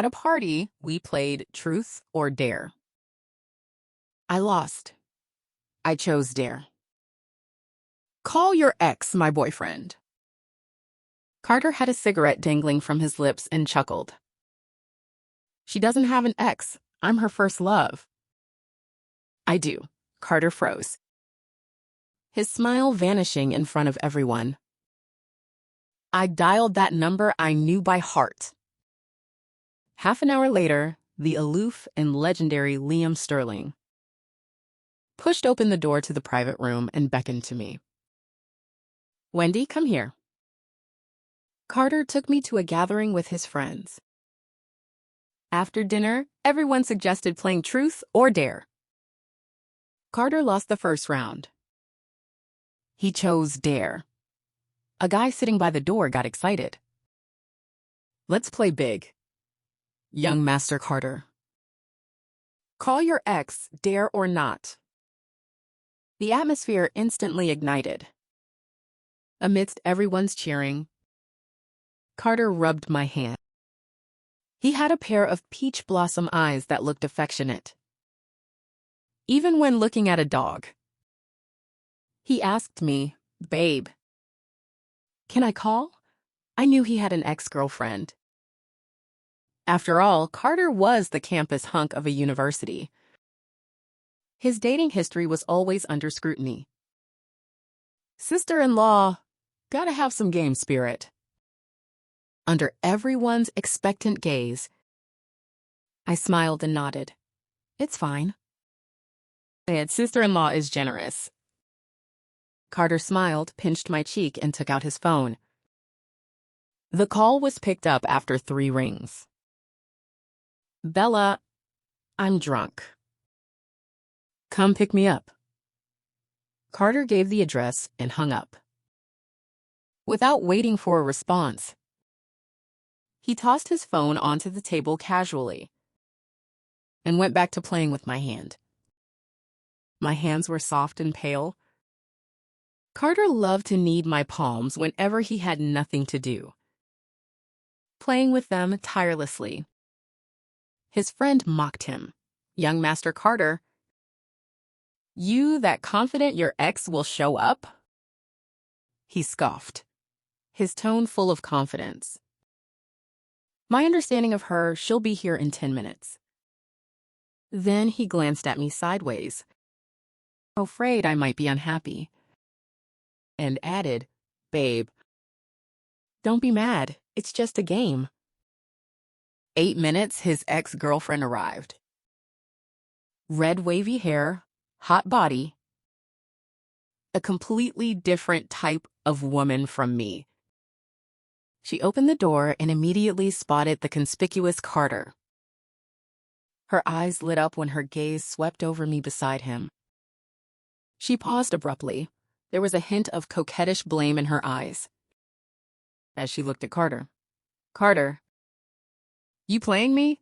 At a party, we played Truth or Dare. I lost. I chose Dare. Call your ex my boyfriend. Carter had a cigarette dangling from his lips and chuckled. She doesn't have an ex. I'm her first love. I do. Carter froze, his smile vanishing in front of everyone. I dialed that number I knew by heart. Half an hour later, the aloof and legendary Liam Sterling pushed open the door to the private room and beckoned to me. Wendy, come here. Carter took me to a gathering with his friends. After dinner, everyone suggested playing Truth or Dare. Carter lost the first round. He chose Dare. A guy sitting by the door got excited. Let's play big. Young Master Carter. Call your ex, dare or not. The atmosphere instantly ignited. Amidst everyone's cheering, Carter rubbed my hand. He had a pair of peach blossom eyes that looked affectionate, even when looking at a dog. He asked me, "Babe, can I call?" I knew he had an ex-girlfriend. After all, Carter was the campus hunk of a university. His dating history was always under scrutiny. Sister-in-law, gotta have some game spirit. Under everyone's expectant gaze, I smiled and nodded. It's fine. Sister-in-law is generous. Carter smiled, pinched my cheek, and took out his phone. The call was picked up after 3 rings. Bella, I'm drunk. Come pick me up. Carter gave the address and hung up. Without waiting for a response, he tossed his phone onto the table casually and went back to playing with my hand. My hands were soft and pale. Carter loved to knead my palms whenever he had nothing to do, playing with them tirelessly. His friend mocked him. Young Master Carter, you that confident your ex will show up? He scoffed, his tone full of confidence. My understanding of her, she'll be here in 10 minutes. Then he glanced at me sideways, afraid I might be unhappy, and added, "Babe, don't be mad. It's just a game." 8 minutes, his ex-girlfriend arrived. Red wavy hair, hot body, a completely different type of woman from me. She opened the door and immediately spotted the conspicuous Carter. Her eyes lit up when her gaze swept over me beside him. She paused abruptly. There was a hint of coquettish blame in her eyes as she looked at Carter. "Carter, you playing me?"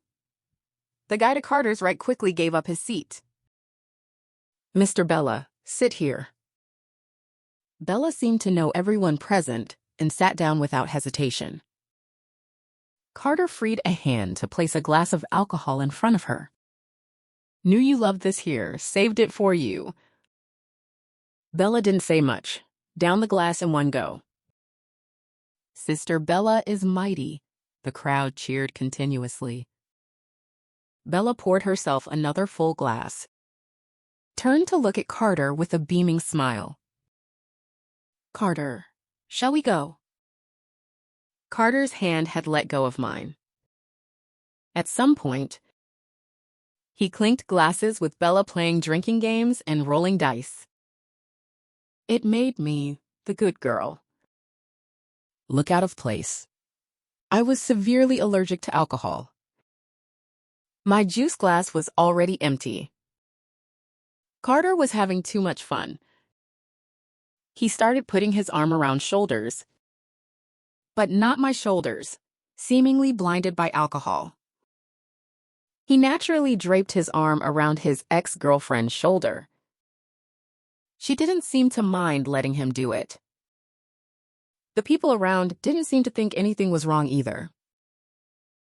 The guy to Carter's right quickly gave up his seat. "Mr. Bella, sit here." Bella seemed to know everyone present and sat down without hesitation. Carter freed a hand to place a glass of alcohol in front of her. "Knew you loved this here, saved it for you." Bella didn't say much. Down the glass in one go. "Sister Bella is mighty." The crowd cheered continuously. Bella poured herself another full glass, turned to look at Carter with a beaming smile. "Carter, shall we go?" Carter's hand had let go of mine. At some point, he clinked glasses with Bella playing drinking games and rolling dice. It made me the good girl look out of place. I was severely allergic to alcohol. My juice glass was already empty. Carter was having too much fun. He started putting his arm around shoulders, but not my shoulders, seemingly blinded by alcohol. He naturally draped his arm around his ex-girlfriend's shoulder. She didn't seem to mind letting him do it. The people around didn't seem to think anything was wrong either.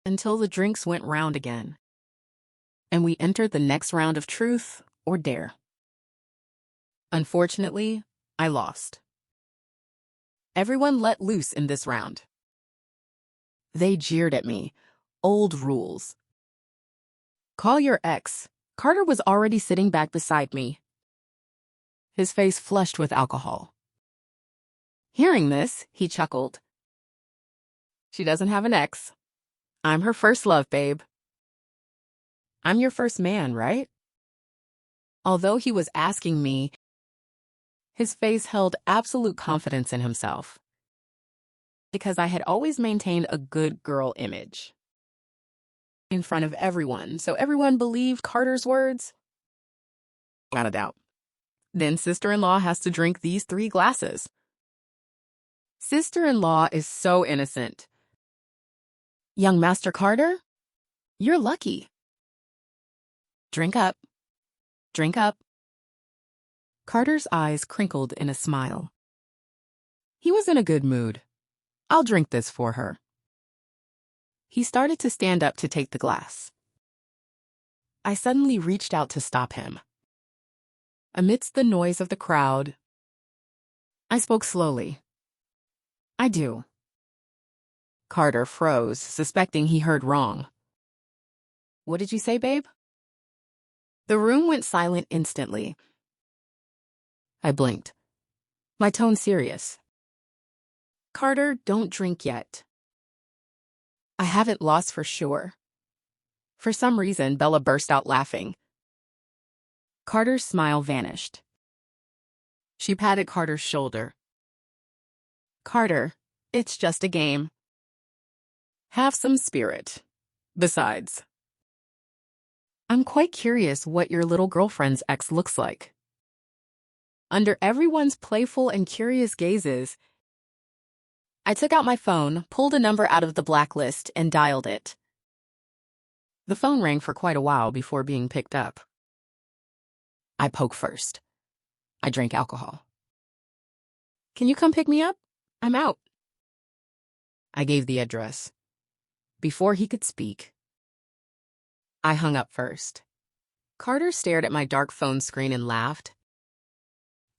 until the drinks went round again, and we entered the next round of truth or dare. Unfortunately, I lost. Everyone let loose in this round. They jeered at me. Old rules. Call your ex. Carter was already sitting back beside me, his face flushed with alcohol. Hearing this, he chuckled. She doesn't have an ex. I'm her first love, babe. I'm your first man, right? Although he was asking me, his face held absolute confidence in himself, because I had always maintained a good girl image in front of everyone, so everyone believed Carter's words. Not a doubt. Then sister-in-law has to drink these 3 glasses. Sister-in-law is so innocent. Young Master Carter, you're lucky. Drink up. Drink up. Carter's eyes crinkled in a smile. He was in a good mood. I'll drink this for her. He started to stand up to take the glass. I suddenly reached out to stop him. Amidst the noise of the crowd, I spoke slowly. I do. Carter froze, suspecting he heard wrong. What did you say, babe? The room went silent instantly. I blinked, my tone serious. Carter, don't drink yet. I haven't lost for sure. For some reason, Bella burst out laughing. Carter's smile vanished. She patted Carter's shoulder. Carter, it's just a game. Have some spirit. Besides, I'm quite curious what your little girlfriend's ex looks like. Under everyone's playful and curious gazes, I took out my phone, pulled a number out of the blacklist, and dialed it. The phone rang for quite a while before being picked up. I poke first. I drank alcohol. Can you come pick me up? I'm out. I gave the address. Before he could speak, I hung up first. Carter stared at my dark phone screen and laughed,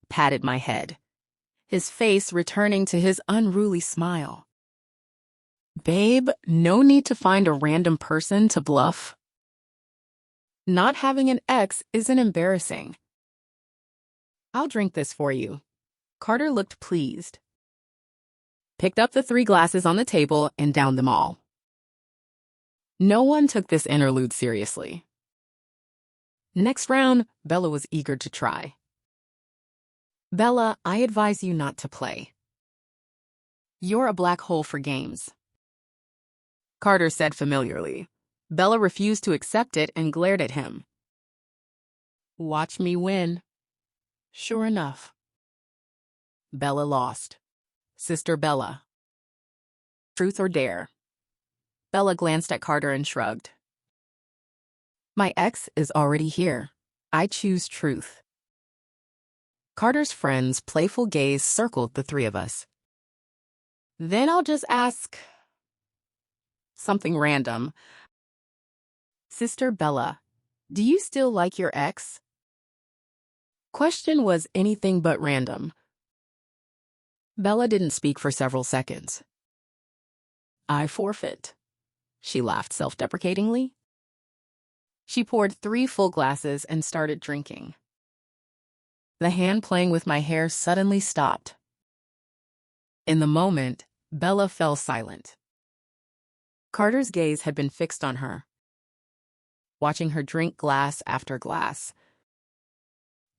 patted my head, his face returning to his unruly smile. Babe, no need to find a random person to bluff. Not having an ex isn't embarrassing. I'll drink this for you. Carter looked pleased, picked up the 3 glasses on the table and downed them all. No one took this interlude seriously. Next round, Bella was eager to try. Bella, I advise you not to play. You're a black hole for games. Carter said familiarly. Bella refused to accept it and glared at him. Watch me win. Sure enough. Bella lost. Sister Bella. Truth or dare? Bella glanced at Carter and shrugged. My ex is already here. I choose truth. Carter's friend's playful gaze circled the 3 of us. Then I'll just ask something random. Sister Bella, do you still like your ex? Question was anything but random. Bella didn't speak for several seconds. I forfeit. She laughed self-deprecatingly. She poured 3 full glasses and started drinking. The hand playing with my hair suddenly stopped. In the moment, Bella fell silent. Carter's gaze had been fixed on her, watching her drink glass after glass.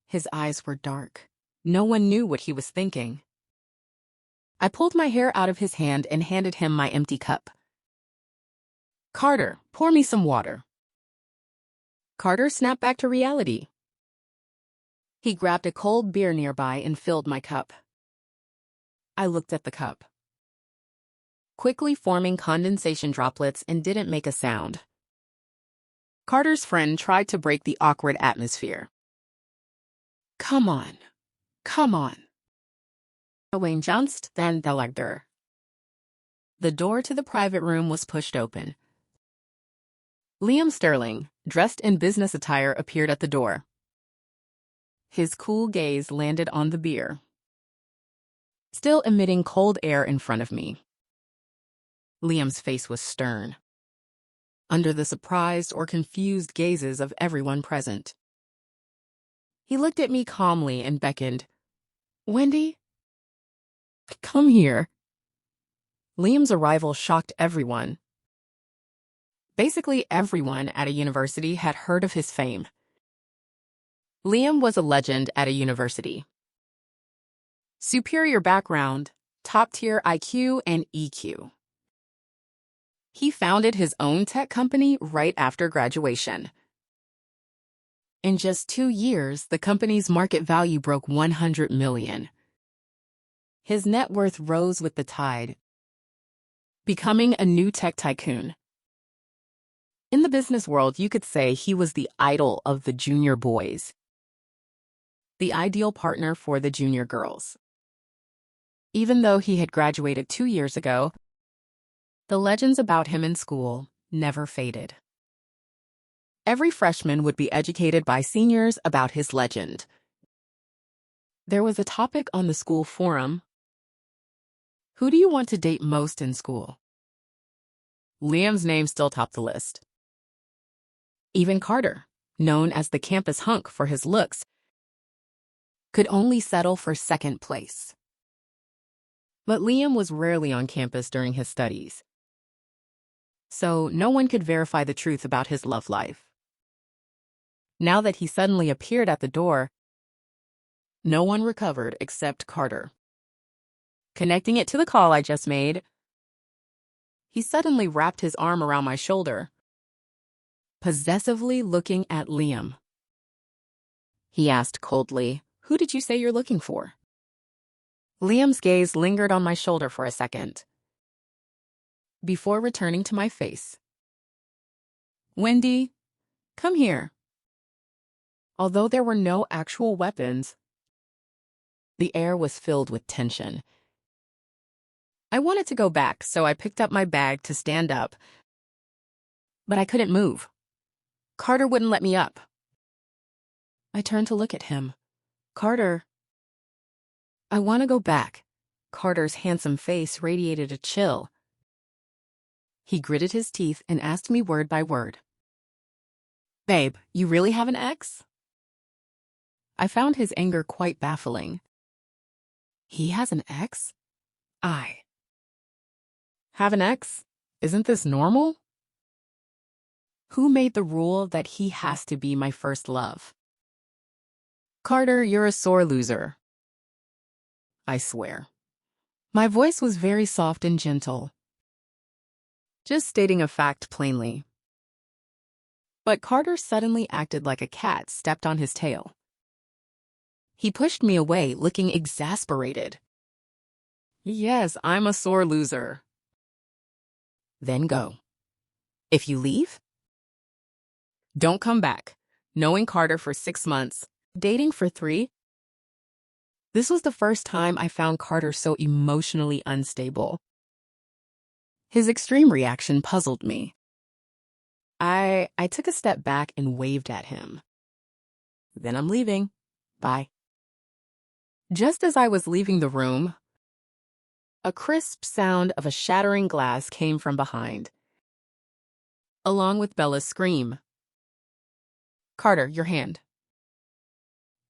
His eyes were dark. No one knew what he was thinking. I pulled my hair out of his hand and handed him my empty cup. Carter, pour me some water. Carter snapped back to reality. He grabbed a cold beer nearby and filled my cup. I looked at the cup, quickly forming condensation droplets, and didn't make a sound. Carter's friend tried to break the awkward atmosphere. Come on. Come on. Wayne jounced, then the door to the private room was pushed open. Liam Sterling, dressed in business attire, appeared at the door. His cool gaze landed on the beer, still emitting cold air in front of me. Liam's face was stern, under the surprised or confused gazes of everyone present. He looked at me calmly and beckoned, "Wendy, come here." Liam's arrival shocked everyone. Basically, everyone at a university had heard of his fame. Liam was a legend at a university. Superior background, top-tier IQ and EQ. He founded his own tech company right after graduation. In just 2 years, the company's market value broke $100 million. His net worth rose with the tide, becoming a new tech tycoon. In the business world, you could say he was the idol of the junior boys, the ideal partner for the junior girls. Even though he had graduated 2 years ago, the legends about him in school never faded. Every freshman would be educated by seniors about his legend. There was a topic on the school forum: who do you want to date most in school? Liam's name still topped the list. Even Carter, known as the campus hunk for his looks, could only settle for second place. But Liam was rarely on campus during his studies, so no one could verify the truth about his love life. Now that he suddenly appeared at the door, no one recovered except Carter. Connecting it to the call I just made, he suddenly wrapped his arm around my shoulder, possessively looking at Liam. He asked coldly, "Who did you say you're looking for?" Liam's gaze lingered on my shoulder for a second, before returning to my face. "Wendy, come here." Although there were no actual weapons, the air was filled with tension. I wanted to go back, so I picked up my bag to stand up, but I couldn't move. Carter wouldn't let me up. I turned to look at him. "Carter, I want to go back." Carter's handsome face radiated a chill. He gritted his teeth and asked me word by word, "Babe, you really have an ex?" I found his anger quite baffling. He has an ex? I have an ex? Isn't this normal? Who made the rule that he has to be my first love? Carter, you're a sore loser. I swear. My voice was very soft and gentle, just stating a fact plainly. But Carter suddenly acted like a cat stepped on his tail. He pushed me away, looking exasperated. "Yes, I'm a sore loser." "Then go. If you leave, don't come back." Knowing Carter for 6 months, dating for 3, this was the first time I found Carter so emotionally unstable. His extreme reaction puzzled me. I took a step back and waved at him. "Then I'm leaving. Bye." Just as I was leaving the room, a crisp sound of a shattering glass came from behind, along with Bella's scream. "Carter, your hand."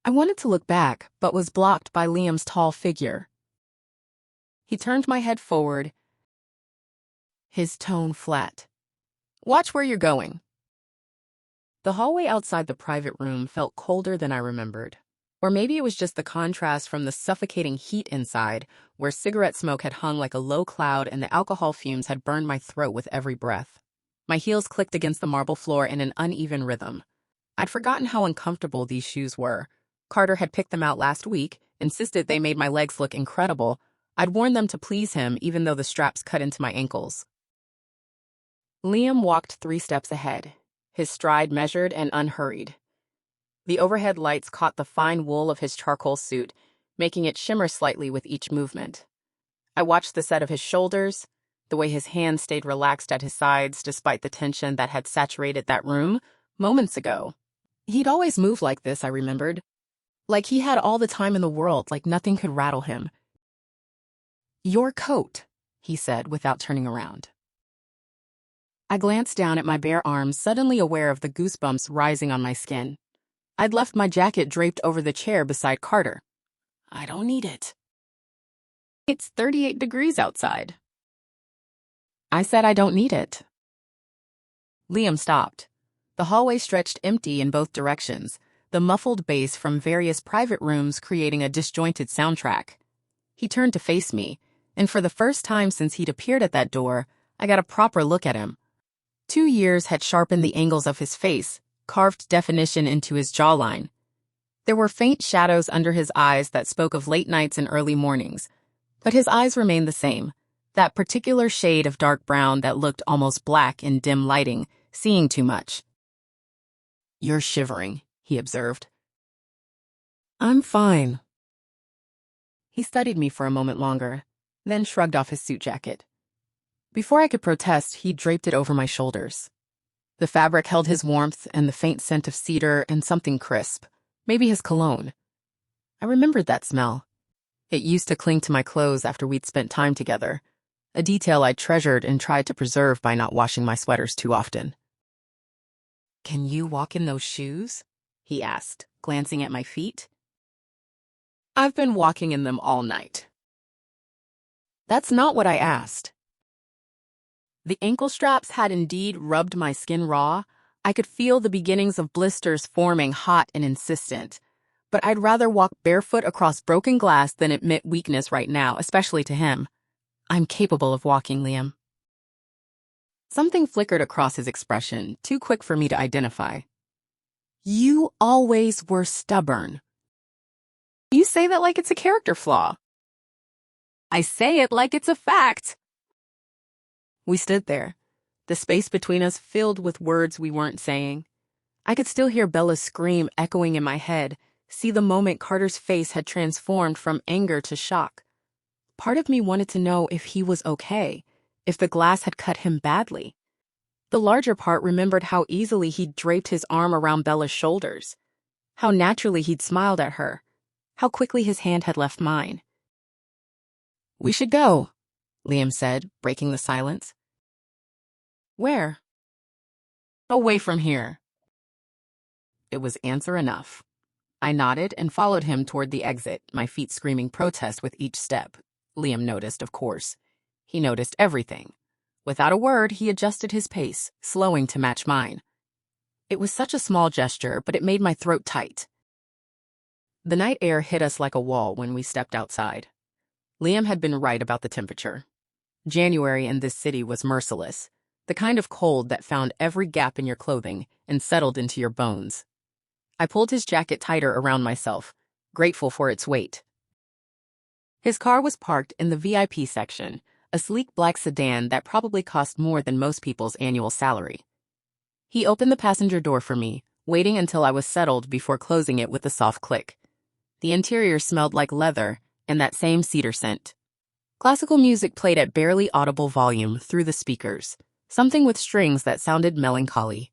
I wanted to look back, but was blocked by Liam's tall figure. He turned my head forward, his tone flat. "Watch where you're going." The hallway outside the private room felt colder than I remembered. Or maybe it was just the contrast from the suffocating heat inside, where cigarette smoke had hung like a low cloud and the alcohol fumes had burned my throat with every breath. My heels clicked against the marble floor in an uneven rhythm. I'd forgotten how uncomfortable these shoes were. Carter had picked them out last week, insisted they made my legs look incredible. I'd worn them to please him, even though the straps cut into my ankles. Liam walked 3 steps ahead, his stride measured and unhurried. The overhead lights caught the fine wool of his charcoal suit, making it shimmer slightly with each movement. I watched the set of his shoulders, the way his hands stayed relaxed at his sides despite the tension that had saturated that room moments ago. He'd always move like this, I remembered. Like he had all the time in the world, like nothing could rattle him. "Your coat," he said without turning around. I glanced down at my bare arms, suddenly aware of the goosebumps rising on my skin. I'd left my jacket draped over the chair beside Carter. "I don't need it. It's 38 degrees outside." I said I don't need it. Liam stopped. The hallway stretched empty in both directions, the muffled bass from various private rooms creating a disjointed soundtrack. He turned to face me, and for the first time since he'd appeared at that door, I got a proper look at him. 2 years had sharpened the angles of his face, carved definition into his jawline. There were faint shadows under his eyes that spoke of late nights and early mornings, but his eyes remained the same, that particular shade of dark brown that looked almost black in dim lighting, seeing too much. "You're shivering," he observed. "I'm fine." He studied me for a moment longer, then shrugged off his suit jacket. Before I could protest, he draped it over my shoulders. The fabric held his warmth and the faint scent of cedar and something crisp, maybe his cologne. I remembered that smell. It used to cling to my clothes after we'd spent time together, a detail I treasured and tried to preserve by not washing my sweaters too often. "Can you walk in those shoes?" he asked, glancing at my feet. "I've been walking in them all night." That's not what I asked. The ankle straps had indeed rubbed my skin raw. I could feel the beginnings of blisters forming, hot and insistent. But I'd rather walk barefoot across broken glass than admit weakness right now, especially to him. "I'm capable of walking, Liam." Something flickered across his expression, too quick for me to identify. "You always were stubborn." "You say that like it's a character flaw." "I say it like it's a fact." We stood there, the space between us filled with words we weren't saying. I could still hear Bella's scream echoing in my head, see the moment Carter's face had transformed from anger to shock. Part of me wanted to know if he was okay, if the glass had cut him badly. The larger part remembered how easily he'd draped his arm around Bella's shoulders, how naturally he'd smiled at her, how quickly his hand had left mine. "We should go," Liam said, breaking the silence. "Where?" "Away from here." It was answer enough. I nodded and followed him toward the exit, my feet screaming protest with each step. Liam noticed, of course. He noticed everything. Without a word, he adjusted his pace, slowing to match mine. It was such a small gesture, but it made my throat tight. The night air hit us like a wall when we stepped outside. Liam had been right about the temperature. January in this city was merciless, the kind of cold that found every gap in your clothing and settled into your bones. I pulled his jacket tighter around myself, grateful for its weight. His car was parked in the VIP section, a sleek black sedan that probably cost more than most people's annual salary. He opened the passenger door for me, waiting until I was settled before closing it with a soft click. The interior smelled like leather and that same cedar scent. Classical music played at barely audible volume through the speakers, something with strings that sounded melancholy.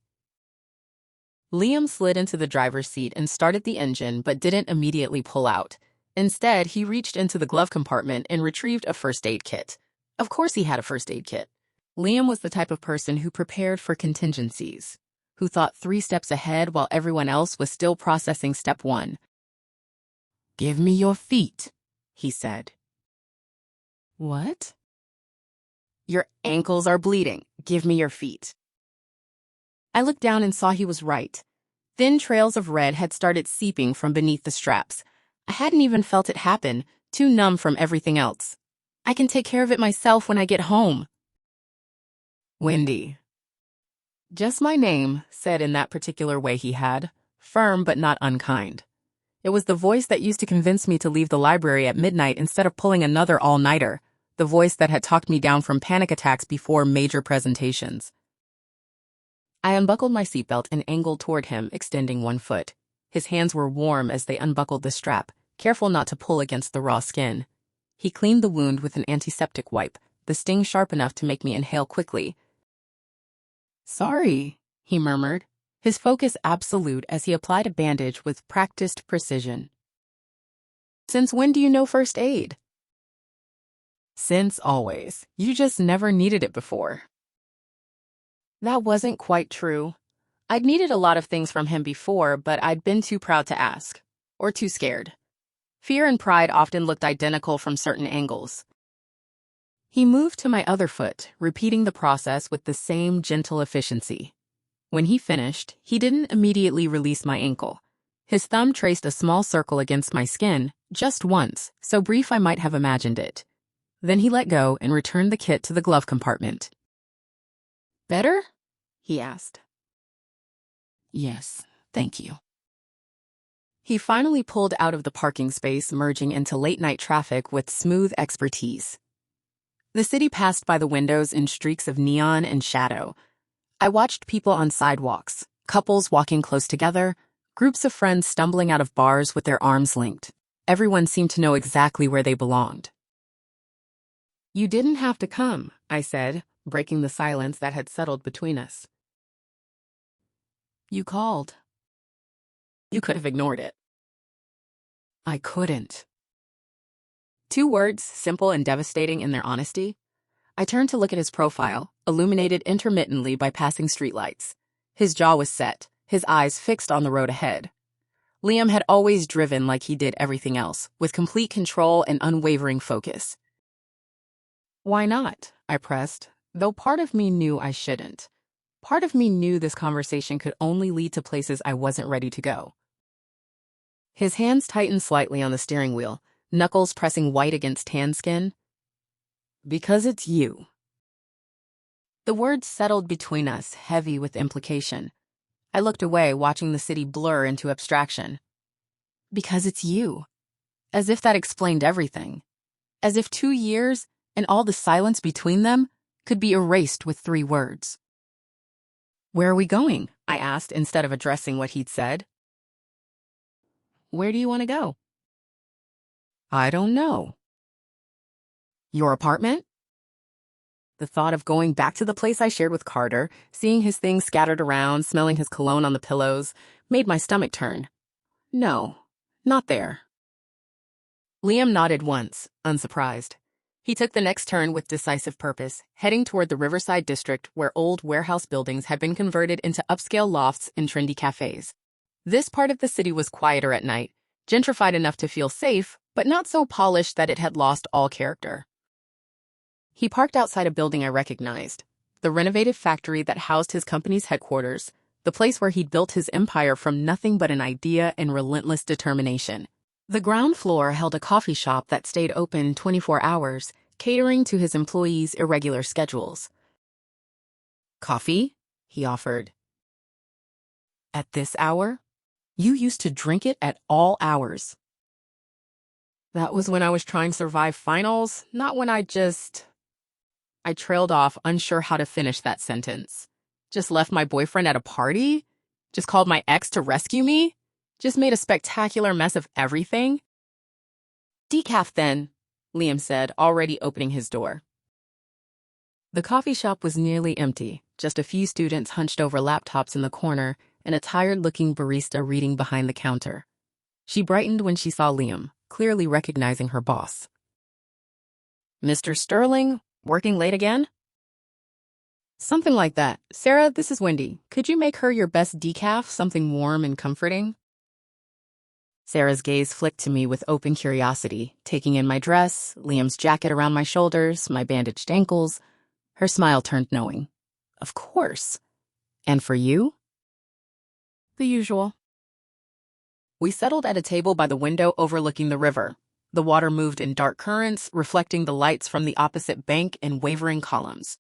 Liam slid into the driver's seat and started the engine but didn't immediately pull out. Instead, he reached into the glove compartment and retrieved a first aid kit. Of course he had a first aid kit. Liam was the type of person who prepared for contingencies, who thought 3 steps ahead while everyone else was still processing step 1. "Give me your feet," he said. "What?" "Your ankles are bleeding. Give me your feet." I looked down and saw he was right. Thin trails of red had started seeping from beneath the straps. I hadn't even felt it happen, too numb from everything else. "I can take care of it myself when I get home." "Wendy." Just my name, said in that particular way he had, firm but not unkind. It was the voice that used to convince me to leave the library at midnight instead of pulling another all-nighter, the voice that had talked me down from panic attacks before major presentations. I unbuckled my seatbelt and angled toward him, extending one foot. His hands were warm as they unbuckled the strap, careful not to pull against the raw skin. He cleaned the wound with an antiseptic wipe, the sting sharp enough to make me inhale quickly. "Sorry," he murmured, his focus absolute as he applied a bandage with practiced precision. "Since when do you know first aid?" "Since always. You just never needed it before." That wasn't quite true. I'd needed a lot of things from him before, but I'd been too proud to ask. Or too scared. Fear and pride often looked identical from certain angles. He moved to my other foot, repeating the process with the same gentle efficiency. When he finished, he didn't immediately release my ankle. His thumb traced a small circle against my skin, just once, so brief I might have imagined it. Then he let go and returned the kit to the glove compartment. "Better?" he asked. "Yes, thank you." He finally pulled out of the parking space, merging into late-night traffic with smooth expertise. The city passed by the windows in streaks of neon and shadow. I watched people on sidewalks, couples walking close together, groups of friends stumbling out of bars with their arms linked. Everyone seemed to know exactly where they belonged. "You didn't have to come," I said, breaking the silence that had settled between us. "You called." "You could have ignored it." I couldn't. 2 words, simple and devastating in their honesty. I turned to look at his profile, illuminated intermittently by passing streetlights. His jaw was set, his eyes fixed on the road ahead. Liam had always driven like he did everything else, with complete control and unwavering focus. "Why not?" I pressed, though part of me knew I shouldn't. Part of me knew this conversation could only lead to places I wasn't ready to go. His hands tightened slightly on the steering wheel, knuckles pressing white against tan skin. "Because it's you." The words settled between us, heavy with implication. I looked away, watching the city blur into abstraction. "Because it's you." As if that explained everything. As if 2 years, and all the silence between them, could be erased with 3 words. "Where are we going?" I asked instead of addressing what he'd said. "Where do you want to go?" "I don't know." "Your apartment?" The thought of going back to the place I shared with Carter, seeing his things scattered around, smelling his cologne on the pillows, made my stomach turn. "No, not there." Liam nodded once, unsurprised. He took the next turn with decisive purpose, heading toward the Riverside district where old warehouse buildings had been converted into upscale lofts and trendy cafes. This part of the city was quieter at night, gentrified enough to feel safe, but not so polished that it had lost all character. He parked outside a building I recognized, the renovated factory that housed his company's headquarters, the place where he'd built his empire from nothing but an idea and relentless determination. The ground floor held a coffee shop that stayed open 24 hours, catering to his employees' irregular schedules. "Coffee?" he offered. "At this hour? You used to drink it at all hours." "That was when I was trying to survive finals, not when I trailed off, unsure how to finish that sentence. Just left my boyfriend at a party? Just called my ex to rescue me? Just made a spectacular mess of everything?" "Decaf then," Liam said, already opening his door. The coffee shop was nearly empty, just a few students hunched over laptops in the corner and a tired-looking barista reading behind the counter. She brightened when she saw Liam, clearly recognizing her boss. "Mr. Sterling, working late again?" "Something like that. Sarah, this is Wendy. Could you make her your best decaf, something warm and comforting?" Sarah's gaze flicked to me with open curiosity, taking in my dress, Liam's jacket around my shoulders, my bandaged ankles. Her smile turned knowing. "Of course. And for you?" "The usual." We settled at a table by the window overlooking the river. The water moved in dark currents, reflecting the lights from the opposite bank in wavering columns.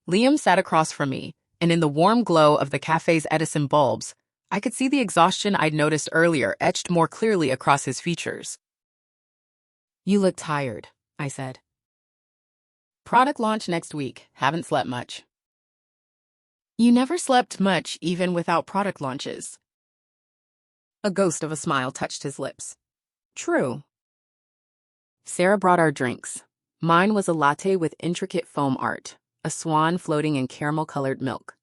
Liam sat across from me, and in the warm glow of the cafe's Edison bulbs, I could see the exhaustion I'd noticed earlier etched more clearly across his features. "You look tired," I said. "Product launch next week. Haven't slept much." "You never slept much, even without product launches." A ghost of a smile touched his lips. "True." Sarah brought our drinks. Mine was a latte with intricate foam art, a swan floating in caramel-colored milk.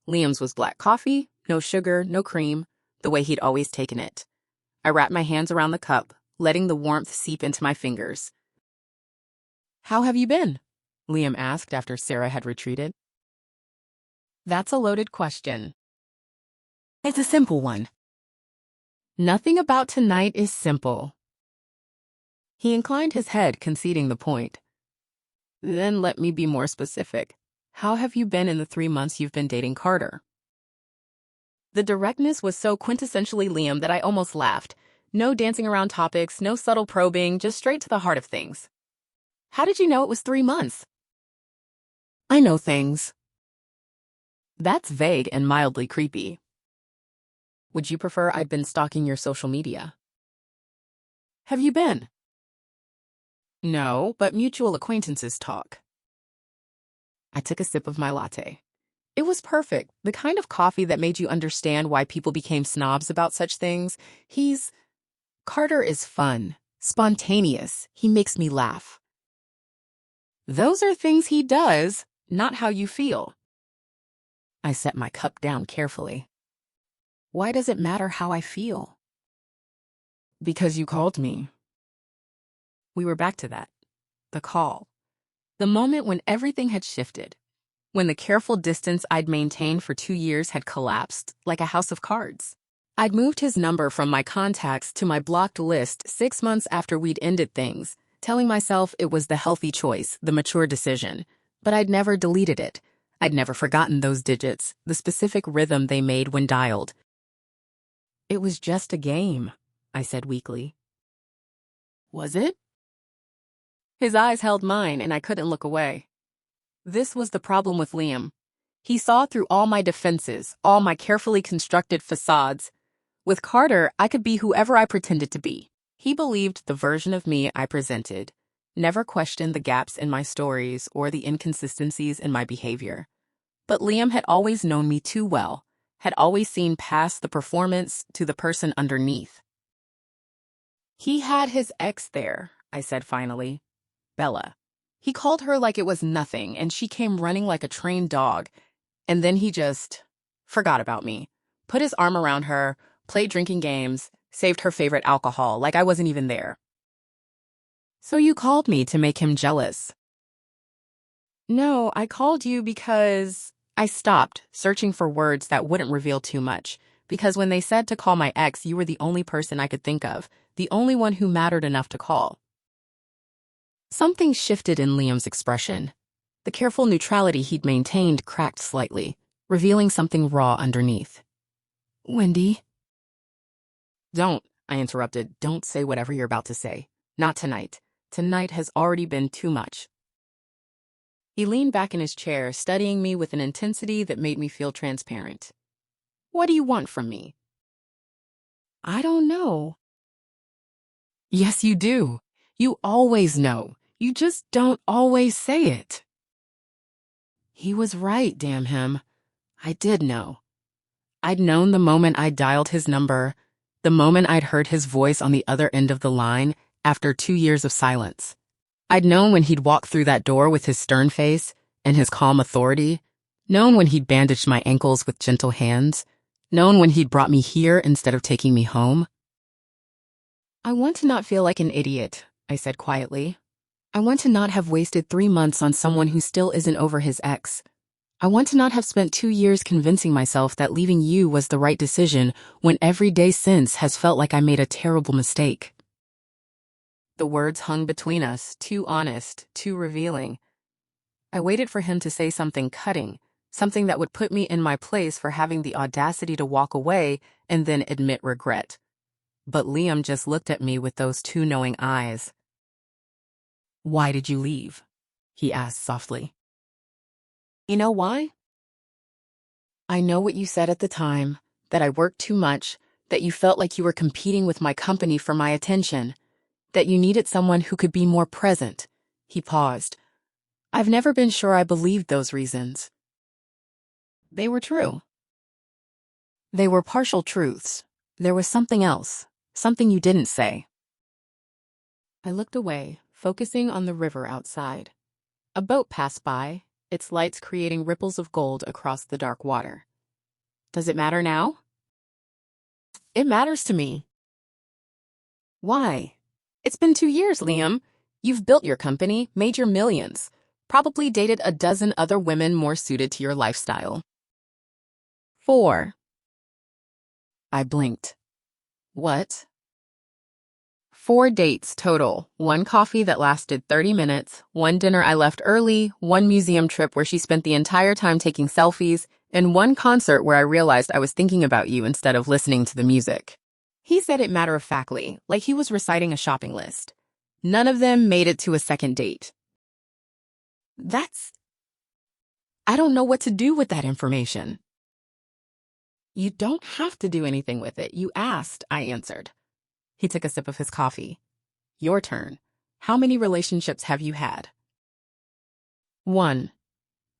Liam's was black coffee, no sugar, no cream, the way he'd always taken it. I wrapped my hands around the cup, letting the warmth seep into my fingers. "How have you been?" Liam asked after Sarah had retreated. That's a loaded question. It's a simple one. Nothing about tonight is simple. He inclined his head, conceding the point. Then let me be more specific. How have you been in the 3 months you've been dating Carter? The directness was so quintessentially Liam that I almost laughed. No dancing around topics, no subtle probing, just straight to the heart of things. How did you know it was 3 months? I know things. That's vague and mildly creepy. Would you prefer I'd been stalking your social media? Have you been? No, but mutual acquaintances talk. I took a sip of my latte. It was perfect, the kind of coffee that made you understand why people became snobs about such things. Carter is fun, spontaneous. He makes me laugh. Those are things he does, not how you feel. I set my cup down carefully. Why does it matter how I feel? Because you called me. We were back to that. The call. The moment when everything had shifted. When the careful distance I'd maintained for 2 years had collapsed like a house of cards. I'd moved his number from my contacts to my blocked list 6 months after we'd ended things, telling myself it was the healthy choice, the mature decision. But I'd never deleted it. I'd never forgotten those digits, the specific rhythm they made when dialed. It was just a game, I said weakly. Was it? His eyes held mine, and I couldn't look away. This was the problem with Liam. He saw through all my defenses, all my carefully constructed facades. With Carter, I could be whoever I pretended to be. He believed the version of me I presented, never questioned the gaps in my stories or the inconsistencies in my behavior. But Liam had always known me too well, had always seen past the performance to the person underneath. He had his ex there, I said finally. Bella. He called her like it was nothing, and she came running like a trained dog. And then he just forgot about me, put his arm around her, played drinking games, saved her favorite alcohol like I wasn't even there. So you called me to make him jealous? No, I called you because I stopped searching for words that wouldn't reveal too much. Because when they said to call my ex, you were the only person I could think of, the only one who mattered enough to call. Something shifted in Liam's expression. The careful neutrality he'd maintained cracked slightly, revealing something raw underneath. Wendy? Don't, I interrupted. Don't say whatever you're about to say. Not tonight. Tonight has already been too much. He leaned back in his chair, studying me with an intensity that made me feel transparent. What do you want from me? I don't know. Yes, you do. You always know. You just don't always say it. He was right, damn him. I did know. I'd known the moment I dialed his number, the moment I'd heard his voice on the other end of the line after 2 years of silence. I'd known when he'd walked through that door with his stern face and his calm authority, known when he'd bandaged my ankles with gentle hands, known when he'd brought me here instead of taking me home. I want to not feel like an idiot, I said quietly. I want to not have wasted 3 months on someone who still isn't over his ex. I want to not have spent 2 years convincing myself that leaving you was the right decision when every day since has felt like I made a terrible mistake. The words hung between us, too honest, too revealing. I waited for him to say something cutting, something that would put me in my place for having the audacity to walk away and then admit regret. But Liam just looked at me with those 2 knowing eyes. Why did you leave? He asked softly. You know why? I know what you said at the time, that I worked too much, that you felt like you were competing with my company for my attention, that you needed someone who could be more present. He paused. I've never been sure I believed those reasons. They were true. They were partial truths. There was something else, something you didn't say. I looked away, focusing on the river outside. A boat passed by, its lights creating ripples of gold across the dark water. Does it matter now? It matters to me. Why? It's been 2 years, Liam. You've built your company, made your millions, probably dated a dozen other women more suited to your lifestyle. 4. I blinked. What? 4 dates total. 1 coffee that lasted 30 minutes, 1 dinner I left early, 1 museum trip where she spent the entire time taking selfies, and 1 concert where I realized I was thinking about you instead of listening to the music. He said it matter-of-factly, like he was reciting a shopping list. None of them made it to a second date. I don't know what to do with that information. You don't have to do anything with it. You asked, I answered. He took a sip of his coffee. Your turn. How many relationships have you had? 1.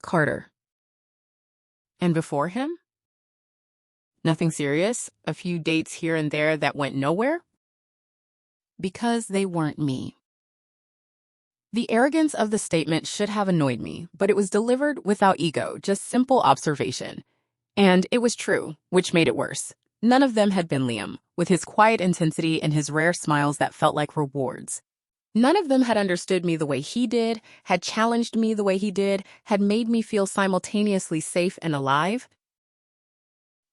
Carter. And before him? Nothing serious? A few dates here and there that went nowhere? Because they weren't me. The arrogance of the statement should have annoyed me, but it was delivered without ego, just simple observation. And it was true, which made it worse. None of them had been Liam, with his quiet intensity and his rare smiles that felt like rewards. None of them had understood me the way he did, had challenged me the way he did, had made me feel simultaneously safe and alive.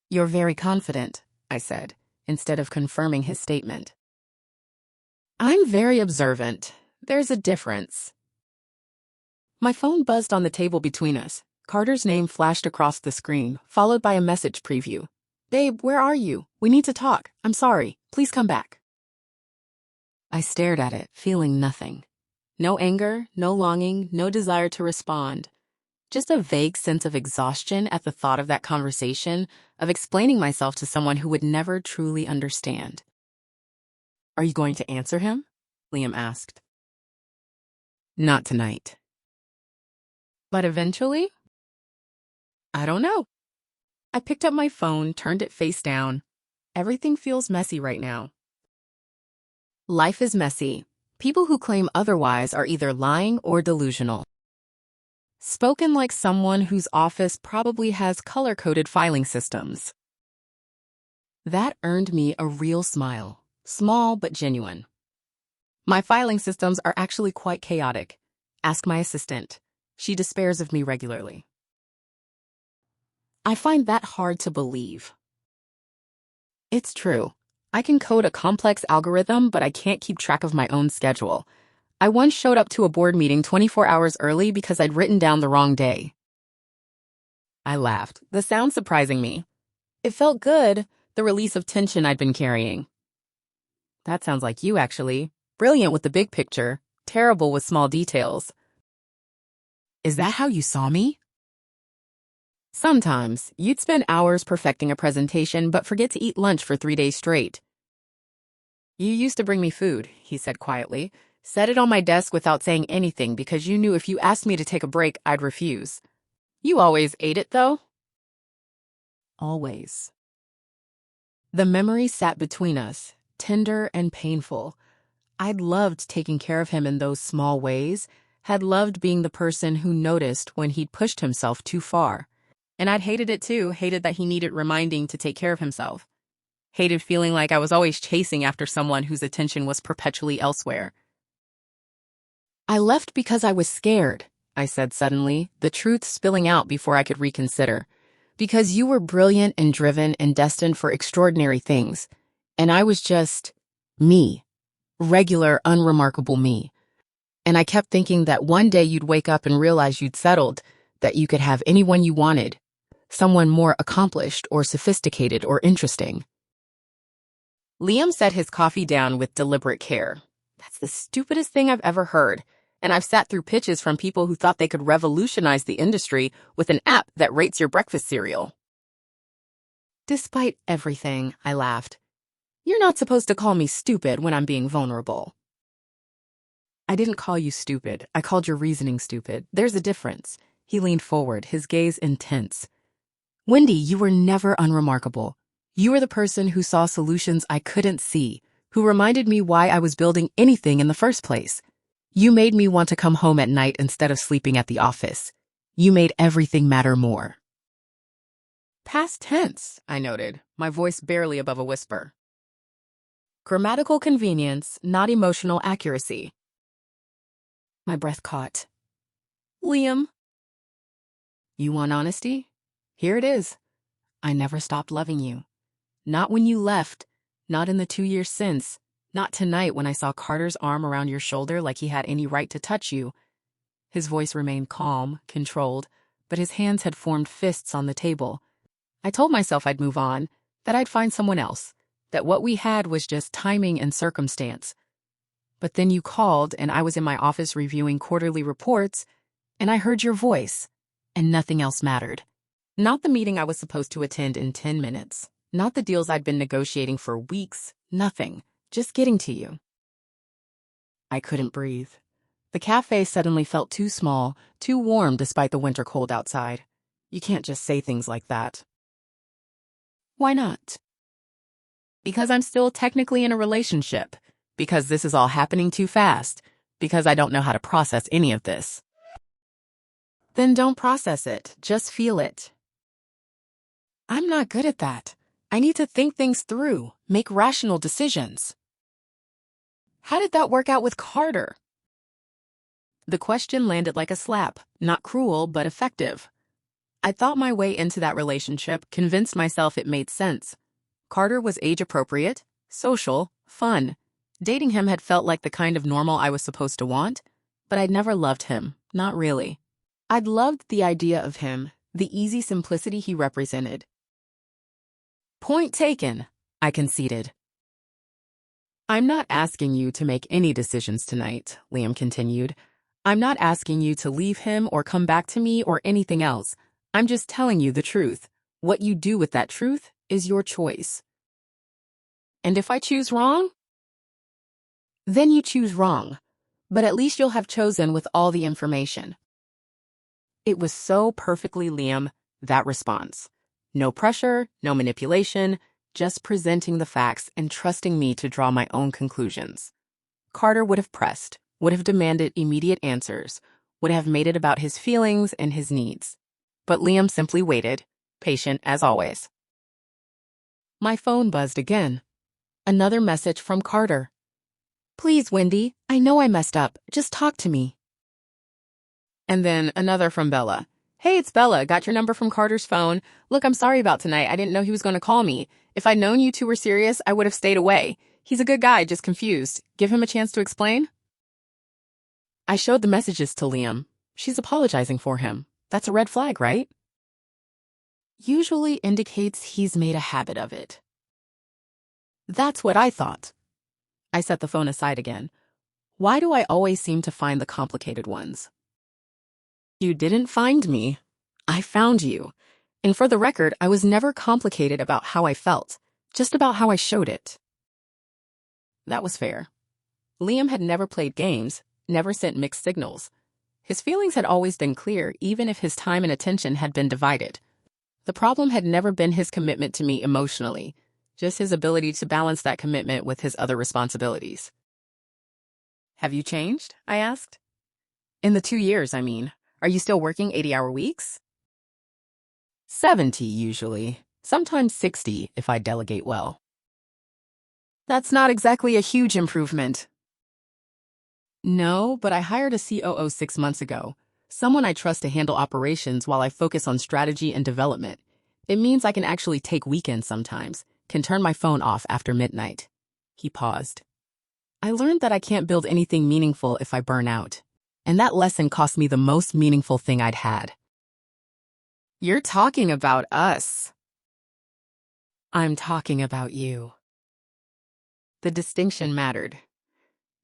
You're very confident, I said, instead of confirming his statement. I'm very observant. There's a difference. My phone buzzed on the table between us. Carter's name flashed across the screen, followed by a message preview. Babe, where are you? We need to talk. I'm sorry. Please come back. I stared at it, feeling nothing. No anger, no longing, no desire to respond. Just a vague sense of exhaustion at the thought of that conversation, of explaining myself to someone who would never truly understand. Are you going to answer him? Liam asked. Not tonight. But eventually? I don't know. I picked up my phone, turned it face down. Everything feels messy right now. Life is messy. People who claim otherwise are either lying or delusional. Spoken like someone whose office probably has color-coded filing systems. That earned me a real smile, small but genuine. My filing systems are actually quite chaotic. Ask my assistant. She despairs of me regularly. I find that hard to believe. It's true. I can code a complex algorithm, but I can't keep track of my own schedule. I once showed up to a board meeting 24 hours early because I'd written down the wrong day. I laughed, the sound surprising me. It felt good, the release of tension I'd been carrying. That sounds like you, actually. Brilliant with the big picture, terrible with small details. Is that how you saw me? Sometimes, you'd spend hours perfecting a presentation but forget to eat lunch for 3 days straight. You used to bring me food, he said quietly. Set it on my desk without saying anything because you knew if you asked me to take a break, I'd refuse. You always ate it, though? Always. The memory sat between us, tender and painful. I'd loved taking care of him in those small ways, had loved being the person who noticed when he'd pushed himself too far. And I'd hated it too, hated that he needed reminding to take care of himself. Hated feeling like I was always chasing after someone whose attention was perpetually elsewhere. I left because I was scared, I said suddenly, the truth spilling out before I could reconsider. Because you were brilliant and driven and destined for extraordinary things. And I was just me. Regular, unremarkable me. And I kept thinking that one day you'd wake up and realize you'd settled, that you could have anyone you wanted. Someone more accomplished or sophisticated or interesting. Liam set his coffee down with deliberate care. That's the stupidest thing I've ever heard, and I've sat through pitches from people who thought they could revolutionize the industry with an app that rates your breakfast cereal. Despite everything, I laughed. You're not supposed to call me stupid when I'm being vulnerable. I didn't call you stupid. I called your reasoning stupid. There's a difference. He leaned forward, his gaze intense. Wendy, you were never unremarkable. You were the person who saw solutions I couldn't see, who reminded me why I was building anything in the first place. You made me want to come home at night instead of sleeping at the office. You made everything matter more. Past tense, I noted, my voice barely above a whisper. Grammatical convenience, not emotional accuracy. My breath caught. Liam. You want honesty? Here it is. I never stopped loving you. Not when you left, not in the 2 years since, not tonight when I saw Carter's arm around your shoulder like he had any right to touch you. His voice remained calm, controlled, but his hands had formed fists on the table. I told myself I'd move on, that I'd find someone else, that what we had was just timing and circumstance. But then you called and I was in my office reviewing quarterly reports, and I heard your voice, and nothing else mattered. Not the meeting I was supposed to attend in 10 minutes. Not the deals I'd been negotiating for weeks. Nothing. Just getting to you. I couldn't breathe. The cafe suddenly felt too small, too warm despite the winter cold outside. You can't just say things like that. Why not? Because I'm still technically in a relationship. Because this is all happening too fast. Because I don't know how to process any of this. Then don't process it. Just feel it. I'm not good at that. I need to think things through, make rational decisions. How did that work out with Carter? The question landed like a slap, not cruel, but effective. I thought my way into that relationship, convinced myself it made sense. Carter was age-appropriate, social, fun. Dating him had felt like the kind of normal I was supposed to want, but I'd never loved him, not really. I'd loved the idea of him, the easy simplicity he represented. Point taken, I conceded. I'm not asking you to make any decisions tonight, Liam continued. I'm not asking you to leave him or come back to me or anything else. I'm just telling you the truth. What you do with that truth is your choice. And if I choose wrong? Then you choose wrong. But at least you'll have chosen with all the information. It was so perfectly Liam, that response. No pressure, no manipulation, just presenting the facts and trusting me to draw my own conclusions. Carter would have pressed, would have demanded immediate answers, would have made it about his feelings and his needs. But Liam simply waited, patient as always. My phone buzzed again. Another message from Carter. Please, Wendy, I know I messed up. Just talk to me. And then another from Bella. Hey, it's Bella. Got your number from Carter's phone. Look, I'm sorry about tonight. I didn't know he was going to call me. If I'd known you two were serious, I would have stayed away. He's a good guy, just confused. Give him a chance to explain. I showed the messages to Liam. She's apologizing for him. That's a red flag, right? Usually indicates he's made a habit of it. That's what I thought. I set the phone aside again. Why do I always seem to find the complicated ones? You didn't find me. I found you. And for the record, I was never complicated about how I felt, just about how I showed it. That was fair. Liam had never played games, never sent mixed signals. His feelings had always been clear, even if his time and attention had been divided. The problem had never been his commitment to me emotionally, just his ability to balance that commitment with his other responsibilities. Have you changed? I asked. In the 2 years, I mean. Are you still working 80-hour weeks? 70 usually, sometimes 60 if I delegate well. That's not exactly a huge improvement. No, but I hired a COO 6 months ago, someone I trust to handle operations while I focus on strategy and development. It means I can actually take weekends sometimes, can turn my phone off after midnight. He paused. I learned that I can't build anything meaningful if I burn out. And that lesson cost me the most meaningful thing I'd had. You're talking about us. I'm talking about you. The distinction mattered.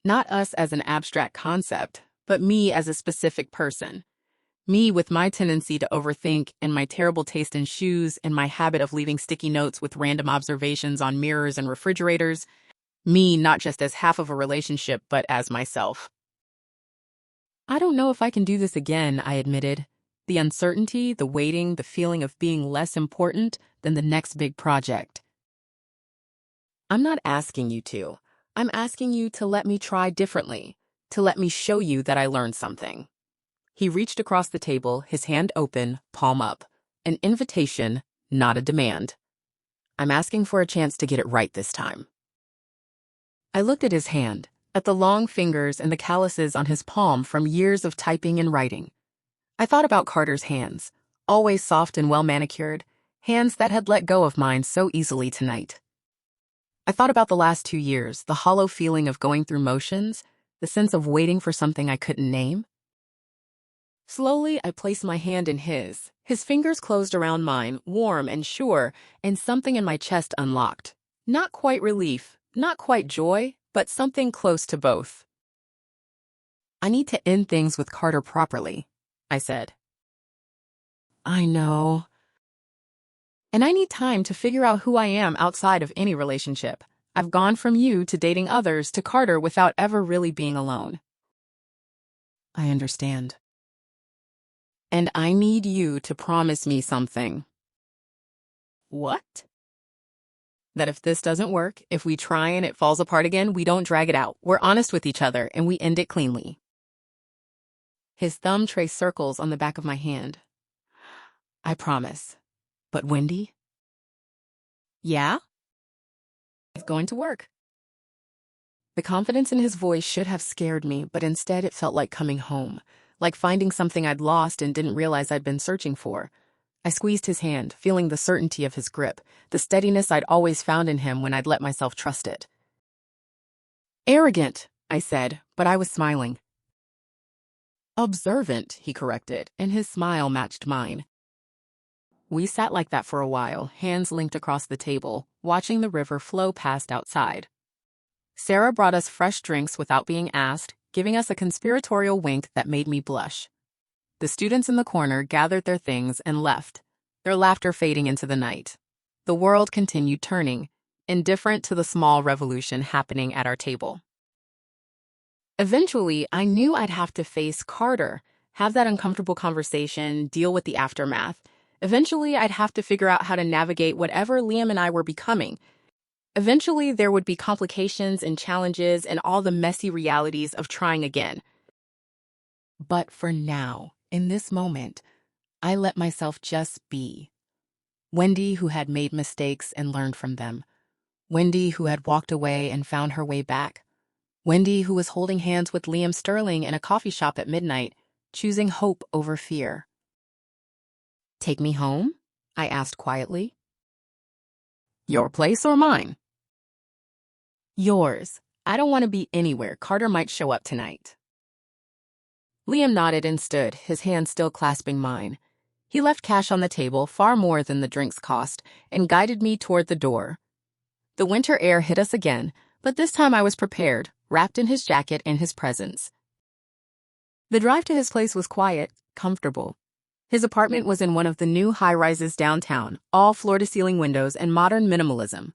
Not us as an abstract concept, but me as a specific person. Me with my tendency to overthink and my terrible taste in shoes and my habit of leaving sticky notes with random observations on mirrors and refrigerators. Me not just as half of a relationship, but as myself. I don't know if I can do this again, I admitted. The uncertainty, the waiting, the feeling of being less important than the next big project. I'm not asking you to. I'm asking you to let me try differently, to let me show you that I learned something." He reached across the table, his hand open, palm up. An invitation, not a demand. "I'm asking for a chance to get it right this time." I looked at his hand, at the long fingers and the calluses on his palm from years of typing and writing. I thought about Carter's hands, always soft and well-manicured, hands that had let go of mine so easily tonight. I thought about the last 2 years, the hollow feeling of going through motions, the sense of waiting for something I couldn't name. Slowly, I placed my hand in his. His fingers closed around mine, warm and sure, and something in my chest unlocked. Not quite relief, not quite joy, but something close to both. "I need to end things with Carter properly," I said. "I know. And I need time to figure out who I am outside of any relationship. I've gone from you to dating others to Carter without ever really being alone." "I understand. And I need you to promise me something." "What?" "That if this doesn't work, if we try and it falls apart again, we don't drag it out. We're honest with each other and we end it cleanly." His thumb traced circles on the back of my hand. "I promise. But Wendy?" "Yeah? It's going to work." The confidence in his voice should have scared me, but instead it felt like coming home, like finding something I'd lost and didn't realize I'd been searching for. I squeezed his hand, feeling the certainty of his grip, the steadiness I'd always found in him when I'd let myself trust it. "Arrogant," I said, but I was smiling. "Observant," he corrected, and his smile matched mine. We sat like that for a while, hands linked across the table, watching the river flow past outside. Sarah brought us fresh drinks without being asked, giving us a conspiratorial wink that made me blush. The students in the corner gathered their things and left, their laughter fading into the night. The world continued turning, indifferent to the small revolution happening at our table. Eventually, I knew I'd have to face Carter, have that uncomfortable conversation, deal with the aftermath. Eventually, I'd have to figure out how to navigate whatever Liam and I were becoming. Eventually, there would be complications and challenges and all the messy realities of trying again. But for now, in this moment, I let myself just be. Wendy, who had made mistakes and learned from them. Wendy, who had walked away and found her way back. Wendy, who was holding hands with Liam Sterling in a coffee shop at midnight, choosing hope over fear. "Take me home?" I asked quietly. "Your place or mine?" "Yours. I don't want to be anywhere. Carter might show up tonight." Liam nodded and stood, his hand still clasping mine. He left cash on the table, far more than the drinks cost, and guided me toward the door. The winter air hit us again, but this time I was prepared, wrapped in his jacket and his presence. The drive to his place was quiet, comfortable. His apartment was in one of the new high-rises downtown, all floor-to-ceiling windows and modern minimalism.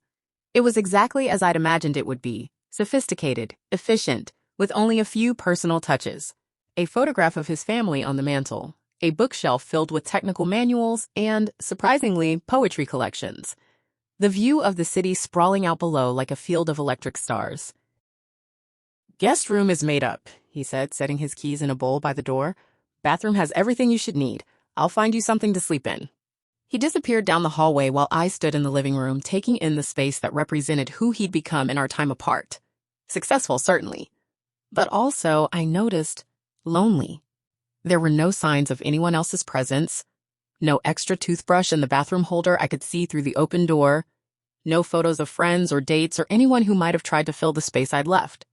It was exactly as I'd imagined it would be, sophisticated, efficient, with only a few personal touches. A photograph of his family on the mantel, a bookshelf filled with technical manuals, and, surprisingly, poetry collections. The view of the city sprawling out below like a field of electric stars. "Guest room is made up," he said, setting his keys in a bowl by the door. "Bathroom has everything you should need. I'll find you something to sleep in." He disappeared down the hallway while I stood in the living room, taking in the space that represented who he'd become in our time apart. Successful, certainly. But also, I noticed, lonely. There were no signs of anyone else's presence. No extra toothbrush in the bathroom holder I could see through the open door. No photos of friends or dates or anyone who might have tried to fill the space I'd left.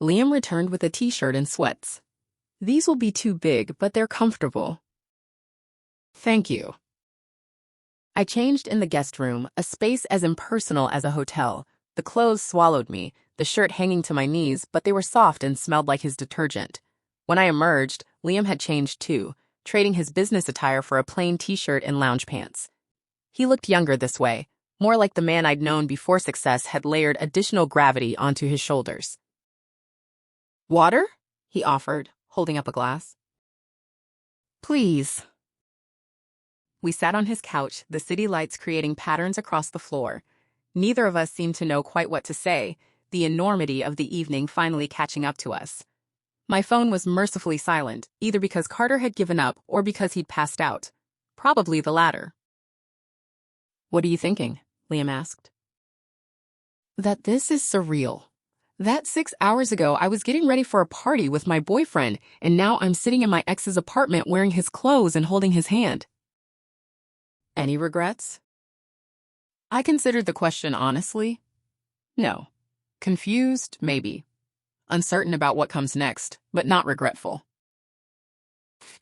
Liam returned with a t-shirt and sweats. "These will be too big, but they're comfortable." "Thank you." I changed in the guest room, a space as impersonal as a hotel. The clothes swallowed me, the shirt hanging to my knees, but they were soft and smelled like his detergent. When I emerged, Liam had changed too, trading his business attire for a plain t-shirt and lounge pants. He looked younger this way, more like the man I'd known before success had layered additional gravity onto his shoulders. "Water?" he offered, holding up a glass. "Please." We sat on his couch, the city lights creating patterns across the floor. Neither of us seemed to know quite what to say. the enormity of the evening finally catching up to us. My phone was mercifully silent, either because Carter had given up or because he'd passed out. Probably the latter. "What are you thinking?" Liam asked. "That this is surreal. That 6 hours ago, I was getting ready for a party with my boyfriend, and now I'm sitting in my ex's apartment wearing his clothes and holding his hand." "Any regrets?" I considered the question honestly. No. Confused, maybe. Uncertain about what comes next, but not regretful.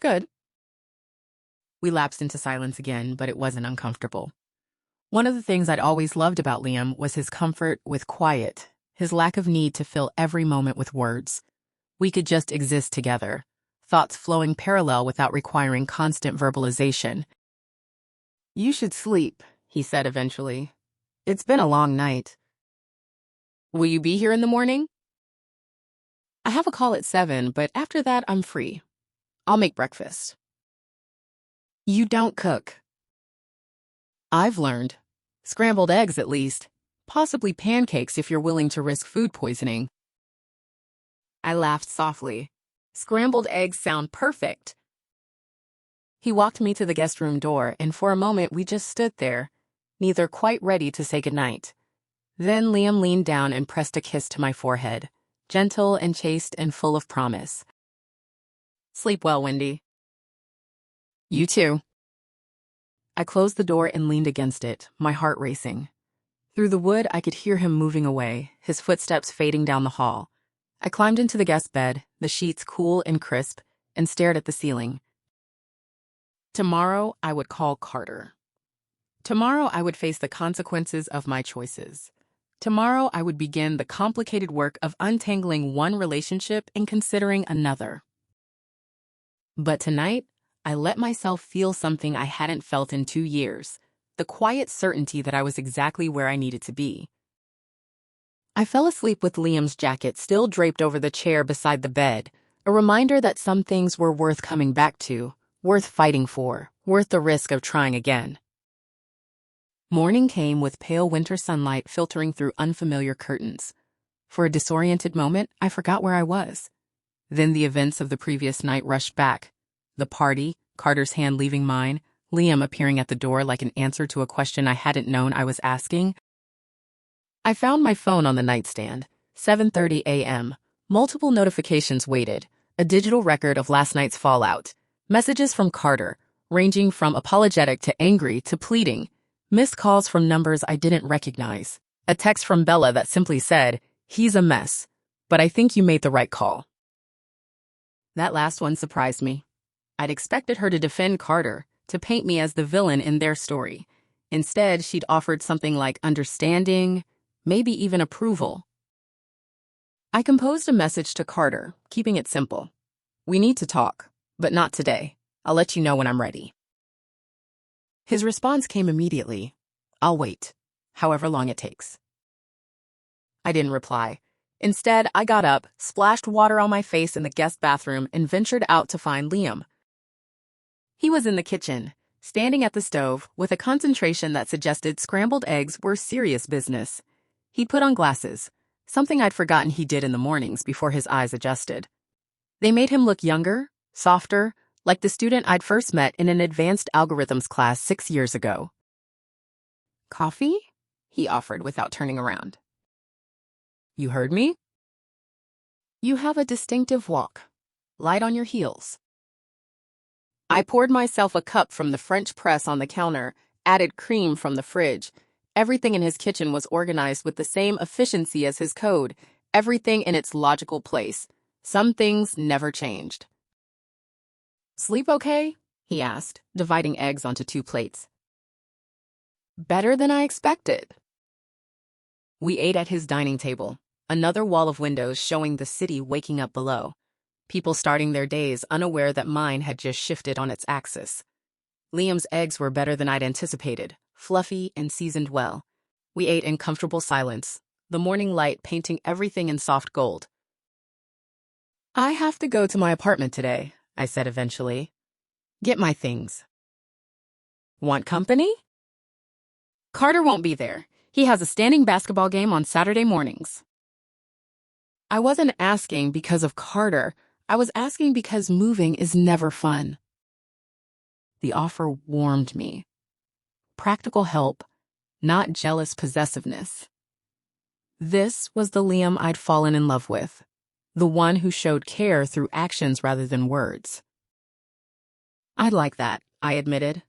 Good. We lapsed into silence again, but it wasn't uncomfortable. One of the things I'd always loved about Liam was his comfort with quiet, his lack of need to fill every moment with words. We could just exist together, thoughts flowing parallel without requiring constant verbalization. "You should sleep," he said eventually. "It's been a long night." "Will you be here in the morning?" "I have a call at 7, but after that I'm free. I'll make breakfast." "You don't cook." "I've learned. Scrambled eggs, at least. Possibly pancakes if you're willing to risk food poisoning." I laughed softly. Scrambled eggs sound perfect. He walked me to the guest room door, and for a moment we just stood there, neither quite ready to say goodnight. Then Liam leaned down and pressed a kiss to my forehead, gentle and chaste and full of promise. "Sleep well, Wendy." "You too." I closed the door and leaned against it, my heart racing. Through the wood, I could hear him moving away, his footsteps fading down the hall. I climbed into the guest bed, the sheets cool and crisp, and stared at the ceiling. Tomorrow, I would call Carter. Tomorrow, I would face the consequences of my choices. Tomorrow, I would begin the complicated work of untangling one relationship and considering another. But tonight, I let myself feel something I hadn't felt in 2 years, the quiet certainty that I was exactly where I needed to be. I fell asleep with Liam's jacket still draped over the chair beside the bed, a reminder that some things were worth coming back to, worth fighting for, worth the risk of trying again. Morning came with pale winter sunlight filtering through unfamiliar curtains. For a disoriented moment, I forgot where I was. Then the events of the previous night rushed back. The party, Carter's hand leaving mine, Liam appearing at the door like an answer to a question I hadn't known I was asking. I found my phone on the nightstand. 7:30 a.m. Multiple notifications waited. A digital record of last night's fallout. Messages from Carter, ranging from apologetic to angry to pleading. Missed calls from numbers I didn't recognize. A text from Bella that simply said, "He's a mess, but I think you made the right call." That last one surprised me. I'd expected her to defend Carter, to paint me as the villain in their story. Instead, she'd offered something like understanding, maybe even approval. I composed a message to Carter, keeping it simple. "We need to talk, but not today. I'll let you know when I'm ready." His response came immediately. "I'll wait, however long it takes." I didn't reply. Instead, I got up, splashed water on my face in the guest bathroom, and ventured out to find Liam. He was in the kitchen, standing at the stove, with a concentration that suggested scrambled eggs were serious business. He'd put on glasses, something I'd forgotten he did in the mornings before his eyes adjusted. They made him look younger, softer, like the student I'd first met in an advanced algorithms class 6 years ago. "Coffee?" he offered without turning around. "You heard me?" "You have a distinctive walk. Light on your heels." I poured myself a cup from the French press on the counter, added cream from the fridge. Everything in his kitchen was organized with the same efficiency as his code, everything in its logical place. Some things never changed. "Sleep okay?" he asked, dividing eggs onto 2 plates. "Better than I expected." We ate at his dining table, another wall of windows showing the city waking up below. People starting their days unaware that mine had just shifted on its axis. Liam's eggs were better than I'd anticipated, fluffy and seasoned well. We ate in comfortable silence, the morning light painting everything in soft gold. "I have to go to my apartment today," I said eventually. "Get my things." "Want company?" "Carter won't be there. He has a standing basketball game on Saturday mornings." I wasn't asking because of Carter. I was asking because moving is never fun. The offer warmed me. Practical help, not jealous possessiveness. This was the Liam I'd fallen in love with, the one who showed care through actions rather than words. I'd like that, I admitted.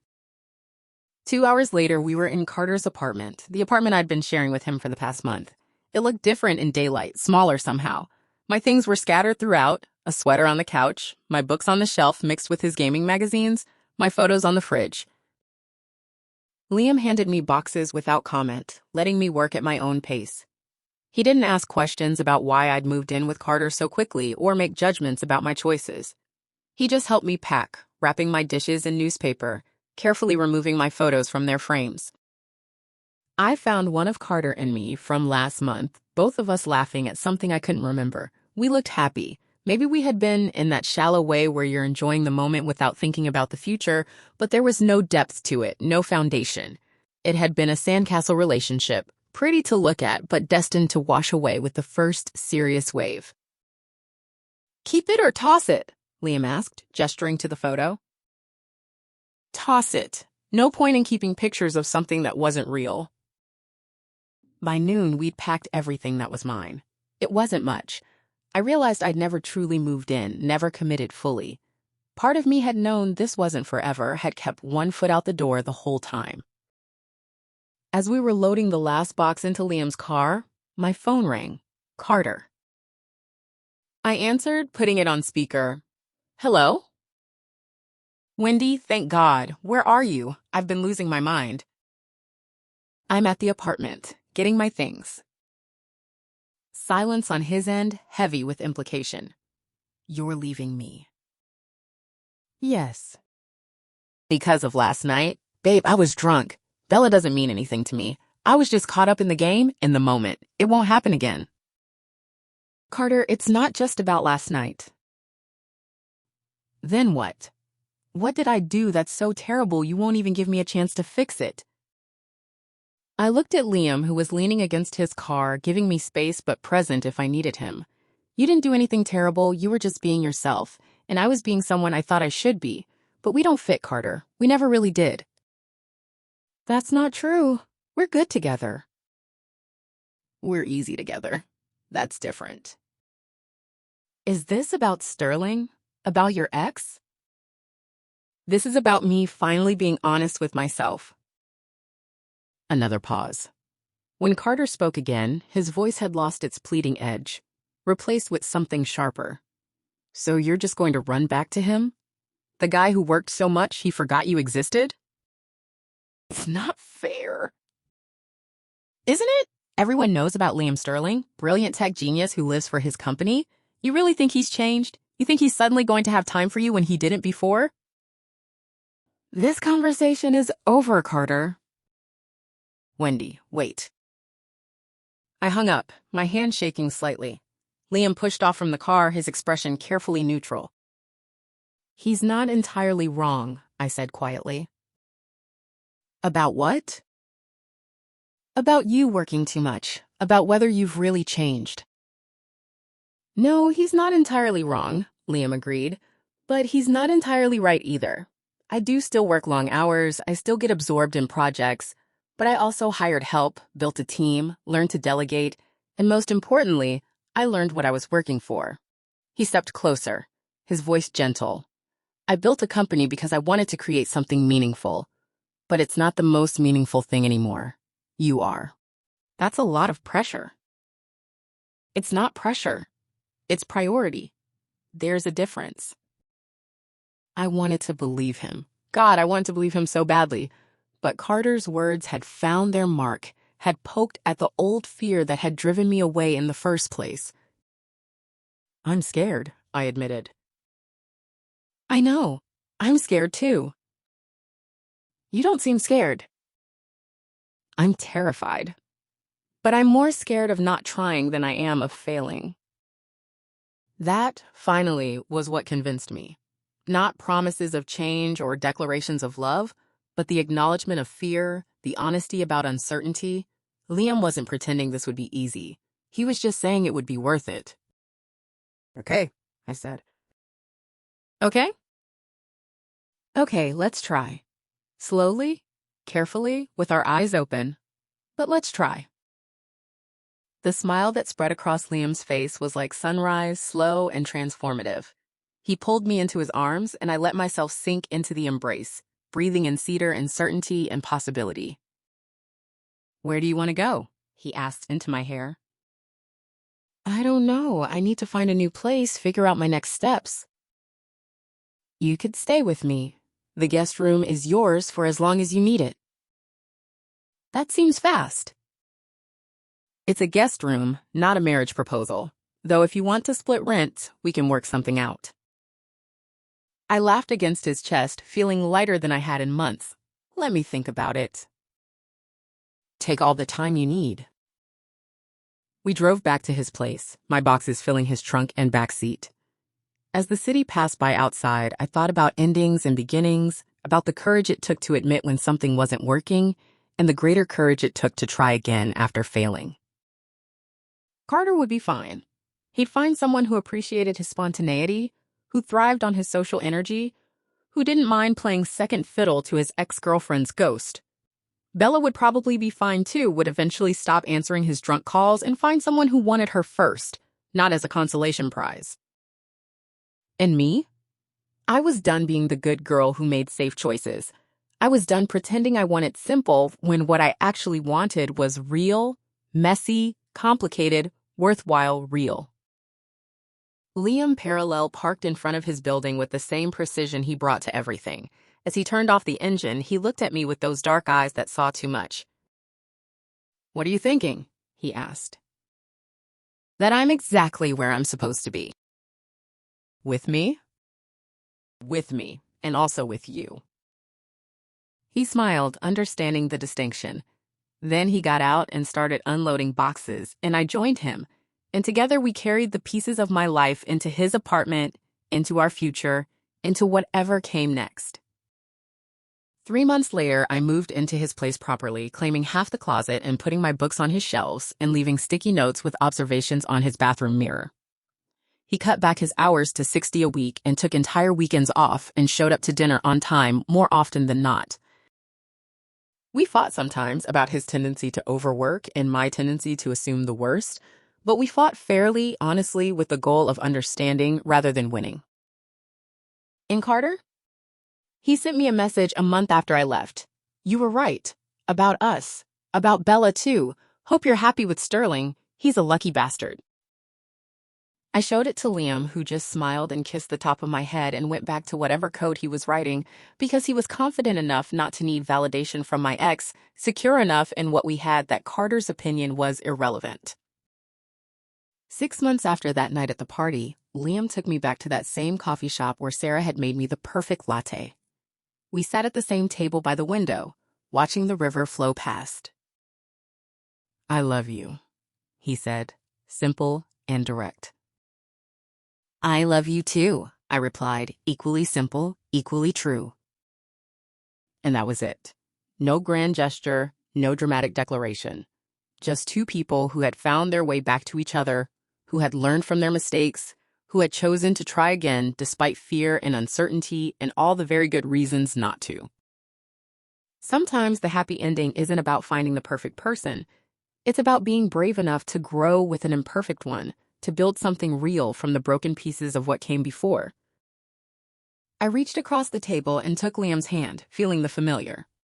2 hours later, we were in Carter's apartment, the apartment I'd been sharing with him for the past month. It looked different in daylight, smaller somehow. My things were scattered throughout, a sweater on the couch, my books on the shelf mixed with his gaming magazines, my photos on the fridge. Liam handed me boxes without comment, letting me work at my own pace. He didn't ask questions about why I'd moved in with Carter so quickly or make judgments about my choices. He just helped me pack, wrapping my dishes in newspaper, carefully removing my photos from their frames. I found one of Carter and me from last month, both of us laughing at something I couldn't remember. We looked happy. Maybe we had been in that shallow way where you're enjoying the moment without thinking about the future, but there was no depth to it, no foundation. It had been a sandcastle relationship, pretty to look at, but destined to wash away with the first serious wave. "Keep it or toss it?" Liam asked, gesturing to the photo. "Toss it. No point in keeping pictures of something that wasn't real." By noon, we'd packed everything that was mine. It wasn't much. I realized I'd never truly moved in, never committed fully. Part of me had known this wasn't forever, had kept one foot out the door the whole time. As we were loading the last box into Liam's car, my phone rang. Carter. I answered, putting it on speaker. "Hello?" "Wendy, thank God. Where are you? I've been losing my mind." "I'm at the apartment, getting my things." Silence on his end, heavy with implication. "You're leaving me." "Yes." "Because of last night? Babe, I was drunk. Bella doesn't mean anything to me. I was just caught up in the game, in the moment. It won't happen again." "Carter, it's not just about last night." "Then what? What did I do that's so terrible you won't even give me a chance to fix it?" I looked at Liam, who was leaning against his car, giving me space but present if I needed him. "You didn't do anything terrible, you were just being yourself, and I was being someone I thought I should be. But we don't fit, Carter. We never really did." "That's not true. We're good together." "We're easy together. That's different." "Is this about Sterling? About your ex?" "This is about me finally being honest with myself." Another pause. When Carter spoke again, his voice had lost its pleading edge, replaced with something sharper. "So you're just going to run back to him? The guy who worked so much he forgot you existed?" "It's not fair." "Isn't it? Everyone knows about Liam Sterling, brilliant tech genius who lives for his company. You really think he's changed? You think he's suddenly going to have time for you when he didn't before?" "This conversation is over, Carter." "Wendy, wait." I hung up, my hand shaking slightly. Liam pushed off from the car, his expression carefully neutral. "He's not entirely wrong," I said quietly. "About what?" "About you working too much, about whether you've really changed." "No, he's not entirely wrong," Liam agreed, "but he's not entirely right either. I do still work long hours, I still get absorbed in projects, but I also hired help, built a team, learned to delegate, and most importantly, I learned what I was working for." He stepped closer, his voice gentle. "I built a company because I wanted to create something meaningful, but it's not the most meaningful thing anymore. You are." That's a lot of pressure. It's not pressure. It's priority. There's a difference. I wanted to believe him. God, I wanted to believe him so badly. But Carter's words had found their mark, had poked at the old fear that had driven me away in the first place. "I'm scared," I admitted. "I know. I'm scared too." "You don't seem scared." "I'm terrified. But I'm more scared of not trying than I am of failing." That, finally, was what convinced me. Not promises of change or declarations of love, but the acknowledgement of fear, the honesty about uncertainty. Liam wasn't pretending this would be easy. He was just saying it would be worth it. Okay, I said. Okay? Okay, let's try. Slowly, carefully, with our eyes open. But let's try. The smile that spread across Liam's face was like sunrise, slow and transformative. He pulled me into his arms, and I let myself sink into the embrace, breathing in cedar and certainty and possibility. Where do you want to go? He asked into my hair. I don't know. I need to find a new place, figure out my next steps. You could stay with me. The guest room is yours for as long as you need it. That seems fast. It's a guest room, not a marriage proposal. Though if you want to split rent, we can work something out. I laughed against his chest, feeling lighter than I had in months. Let me think about it. Take all the time you need. We drove back to his place, my boxes filling his trunk and back seat. As the city passed by outside, I thought about endings and beginnings, about the courage it took to admit when something wasn't working, and the greater courage it took to try again after failing. Carter would be fine. He'd find someone who appreciated his spontaneity, who thrived on his social energy, who didn't mind playing second fiddle to his ex-girlfriend's ghost. Bella would probably be fine too, would eventually stop answering his drunk calls and find someone who wanted her first, not as a consolation prize. And me? I was done being the good girl who made safe choices. I was done pretending I wanted simple when what I actually wanted was real, messy, complicated, worthwhile real. Liam parallel parked in front of his building with the same precision he brought to everything. As he turned off the engine, he looked at me with those dark eyes that saw too much. What are you thinking? He asked. That I'm exactly where I'm supposed to be. With me? With me, and also with you. He smiled, understanding the distinction. Then he got out and started unloading boxes, and I joined him. And together we carried the pieces of my life into his apartment, into our future, into whatever came next. 3 months later, I moved into his place properly, claiming half the closet and putting my books on his shelves and leaving sticky notes with observations on his bathroom mirror. He cut back his hours to 60 a week and took entire weekends off and showed up to dinner on time more often than not. We fought sometimes about his tendency to overwork and my tendency to assume the worst, but we fought fairly, honestly, with the goal of understanding rather than winning. In Carter? He sent me a message a month after I left. You were right. About us. About Bella, too. Hope you're happy with Sterling. He's a lucky bastard. I showed it to Liam, who just smiled and kissed the top of my head and went back to whatever code he was writing because he was confident enough not to need validation from my ex, secure enough in what we had that Carter's opinion was irrelevant. 6 months after that night at the party, Liam took me back to that same coffee shop where Sarah had made me the perfect latte. We sat at the same table by the window, watching the river flow past. I love you, he said, simple and direct. I love you too, I replied, equally simple, equally true. And that was it. No grand gesture, no dramatic declaration. Just two people who had found their way back to each other, who had learned from their mistakes, who had chosen to try again despite fear and uncertainty and all the very good reasons not to. Sometimes the happy ending isn't about finding the perfect person. It's about being brave enough to grow with an imperfect one, to build something real from the broken pieces of what came before. I reached across the table and took Liam's hand, feeling the familiar.